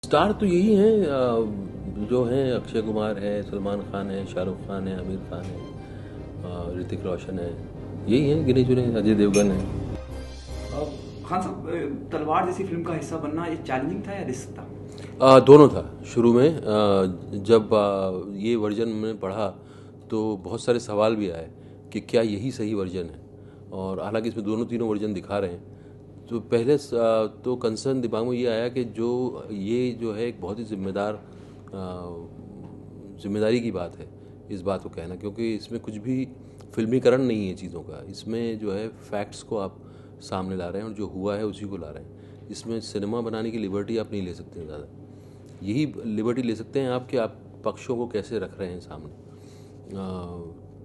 Star तो यही हैं जो हैं, अक्षय कुमार है, सलमान खान है, शाहरुख खान है, आमिर खान है, ऋतिक रोशन है, यही हैं गिने चुने, अजय देवगन है। खान साहब, तलवार जैसी फिल्म का हिस्सा बनना ये चैलेंजिंग था या रिस्क था? दोनों था शुरू में। जब ये वर्जन मैंने पढ़ा तो बहुत सारे सवाल भी आए कि क्या यही सही वर्जन है, और हालांकि इसमें दोनों तीनों वर्जन दिखा रहे हैं। तो पहले तो कंसर्न दिमाग में ये आया कि ये जो है एक बहुत ही जिम्मेदारी की बात है इस बात को कहना, क्योंकि इसमें कुछ भी फिल्मीकरण नहीं है चीज़ों का। इसमें जो है फैक्ट्स को आप सामने ला रहे हैं और जो हुआ है उसी को ला रहे हैं। इसमें सिनेमा बनाने की लिबर्टी आप नहीं ले सकते हैं ज़्यादा। यही लिबर्टी ले सकते हैं आप कि आप पक्षों को कैसे रख रहे हैं सामने।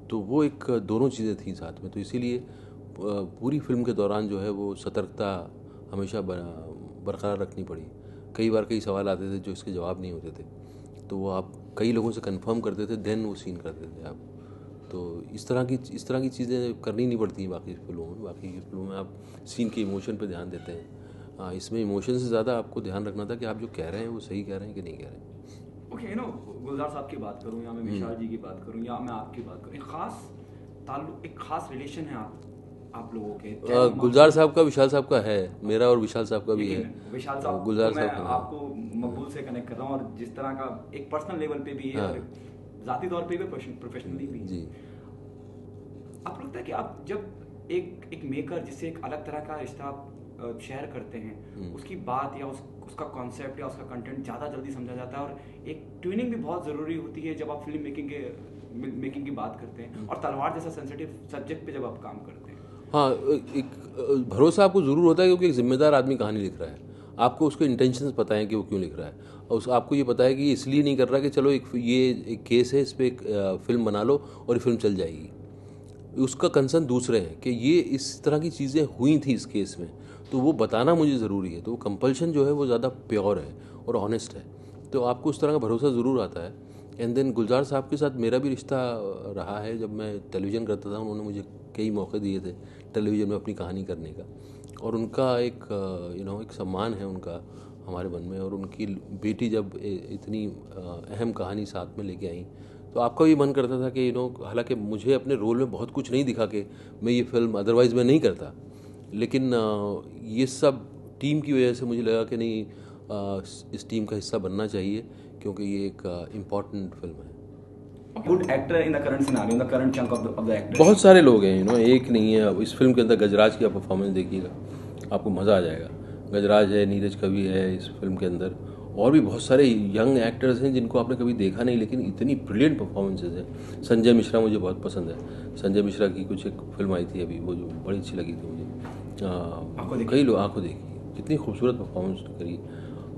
तो वो एक दोनों चीज़ें थी साथ में। तो इसीलिए पूरी फिल्म के दौरान जो है वो सतर्कता हमेशा बरकरार रखनी पड़ी। कई बार कई सवाल आते थे जो इसके जवाब नहीं होते थे, तो वो आप कई लोगों से कंफर्म करते थे, देन वो सीन करते थे आप। तो इस तरह की चीज़ें करनी नहीं पड़ती हैं बाकी फिल्मों में। बाकी फिल्मों में आप सीन के इमोशन पे ध्यान देते हैं। इसमें इमोशन से ज़्यादा आपको ध्यान रखना था कि आप जो कह रहे हैं वो सही कह रहे हैं कि नहीं कह रहे हैं। ओके, गुलजार साहब की बात करूं या मैं विशाल जी की बात करूं या मैं आपकी बात करूं, एक खास रिलेशन है आप लोगों के। गुलजार साहब का विशाल साहब का है, मेरा और विशाल साहब का भी है। विशाल साहब गुलजार तो मैं साहब आपको मकबूल से कनेक्ट कर रहा हूँ, और जिस तरह का एक पर्सनल लेवल पे भी है और जाती तौर पे भी, प्रोफेशनली भी जी। आपको लगता है कि आप जब एक मेकर जिससे एक अलग तरह का रिश्ता आप शेयर करते हैं, उसकी बात या उसका कॉन्सेप्ट या उसका कंटेंट ज़्यादा जल्दी समझा जाता है, और एक ट्यूनिंग भी बहुत ज़रूरी होती है जब आप फिल्म मेकिंग की बात करते हैं, और तलवार जैसा सेंसिटिव सब्जेक्ट पे जब आप काम करते हैं। हाँ, एक भरोसा आपको ज़रूर होता है, क्योंकि एक जिम्मेदार आदमी कहानी लिख रहा है। आपको उसके इंटेंशंस पता है कि वो क्यों लिख रहा है, और आपको ये पता है कि इसलिए नहीं कर रहा कि चलो ये एक केस है, इस पर एक फिल्म बना लो और ये फिल्म चल जाएगी। उसका कंसर्न दूसरे हैं कि ये इस तरह की चीज़ें हुई थी इस केस में, तो वो बताना मुझे ज़रूरी है। तो वो कंपल्शन जो है वो ज़्यादा प्योर है और ऑनेस्ट है, तो आपको उस तरह का भरोसा ज़रूर आता है। एंड देन गुलजार साहब के साथ मेरा भी रिश्ता रहा है। जब मैं टेलीविज़न करता था, उन्होंने मुझे कई मौके दिए थे टेलीविज़न में अपनी कहानी करने का, और उनका एक एक सम्मान है उनका हमारे मन में। और उनकी बेटी जब इतनी अहम कहानी साथ में लेके आई, तो आपका भी मन करता था कि हालांकि मुझे अपने रोल में बहुत कुछ नहीं दिखा कि मैं ये फिल्म अदरवाइज़ मैं नहीं करता, लेकिन ये सब टीम की वजह से मुझे लगा कि नहीं, इस टीम का हिस्सा बनना चाहिए, क्योंकि ये एक इम्पॉर्टेंट फिल्म है। Good actor in the current scenario, in the current chunk of the actors. बहुत सारे लोग हैं, एक नहीं है। अब इस फिल्म के अंदर गजराज की आप परफॉर्मेंस देखिएगा, आपको मज़ा आ जाएगा। गजराज है, नीरज कवि है इस फिल्म के अंदर, और भी बहुत सारे यंग एक्टर्स हैं जिनको आपने कभी देखा नहीं, लेकिन इतनी ब्रिलियंट परफॉर्मेंसेज हैं। संजय मिश्रा मुझे बहुत पसंद है। संजय मिश्रा की कुछ एक फिल्म आई थी अभी, वो जो बड़ी अच्छी लगी थी मुझे। कई लोग आंखों देखी, कितनी खूबसूरत परफॉर्मेंस करी।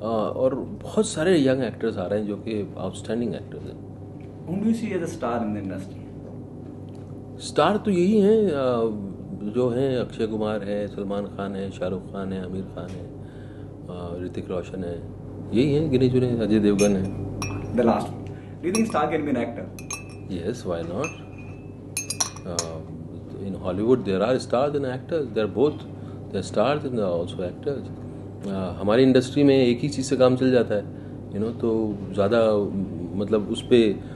और बहुत सारे यंग एक्टर्स आ रहे हैं जो कि आउटस्टैंडिंग एक्टर्स हैं। Whom do you see as a star in the industry? Star तो यही हैं जो हैं, अक्षय कुमार है, सलमान खान है, शाहरुख खान है, आमिर खान है, ऋतिक रोशन है, यही हैं गिने चुने, अजय देवगन है। The last one. Do you think star can be an actor? Yes, why not? In Hollywood there are stars and actors. They're both. They're stars and they're also actors. हमारी इंडस्ट्री में एक ही चीज़ से काम चल जाता है, तो ज़्यादा मतलब उस पर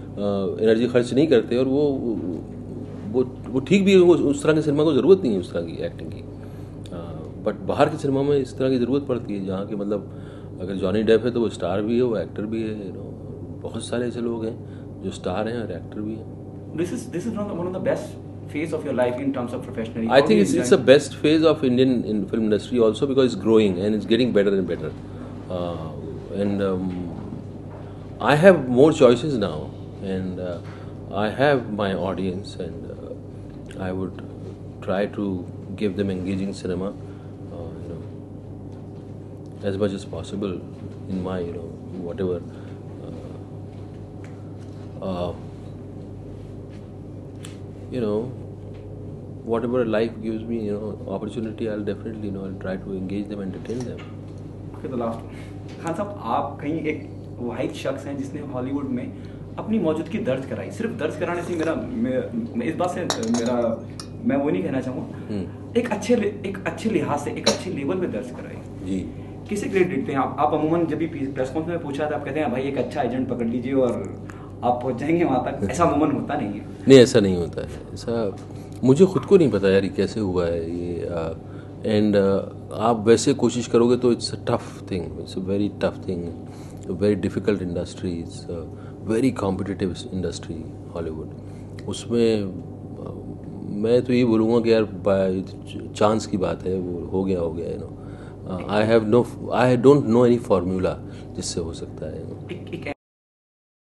एनर्जी खर्च नहीं करते। और वो ठीक भी है। उस तरह की सिनेमा को ज़रूरत नहीं है, उस तरह की एक्टिंग की। बट बाहर की सिनेमा में इस तरह की ज़रूरत पड़ती है, जहाँ के मतलब अगर जॉनी डेप है तो वो स्टार भी है, वो एक्टर भी है। बहुत सारे ऐसे लोग हैं जो स्टार हैं और एक्टर भी हैं। This is one of the best phase of your life in terms of professionally. I think it's the best phase of Indian film industry also, because it's growing and it's getting better and better. And I have more choices now, and I have my audience, and I would try to give them engaging cinema, as much as possible in my whatever whatever life gives me opportunity, I'll definitely I'll try to engage them, entertain them. Okay, the last one. Khan साहब, आप कहीं एक वाहिद शख्स हैं जिसने Hollywood में अपनी मौजूदगी दर्ज कराई। सिर्फ दर्ज कराने से मैं इस बात से मैं वो नहीं कहना चाहूँगा, एक अच्छे लिहाज से एक अच्छे लेवल पे दर्ज कराई। जी। किसे क्रेडिट देते हैं आप अमूमन जब भी प्रेस कॉन्फ्रेंस में पूछा था आप कहते हैं भाई एक अच्छा एजेंट पकड़ लीजिए और आप पहुंच जाएंगे वहाँ तक, ऐसा अमूमन होता नहीं है? नहीं, ऐसा नहीं होता है। ऐसा मुझे खुद को नहीं पता यार ये कैसे हुआ है ये। एंड आप वैसे कोशिश करोगे तो it's a tough thing, it's a very tough thing, very difficult industry, it's very competitive industry Hollywood. उसमें मैं तो ये बोलूँगा कि यार चांस की बात है, वो हो गया you know. I don't know any formula जिससे हो सकता है। एक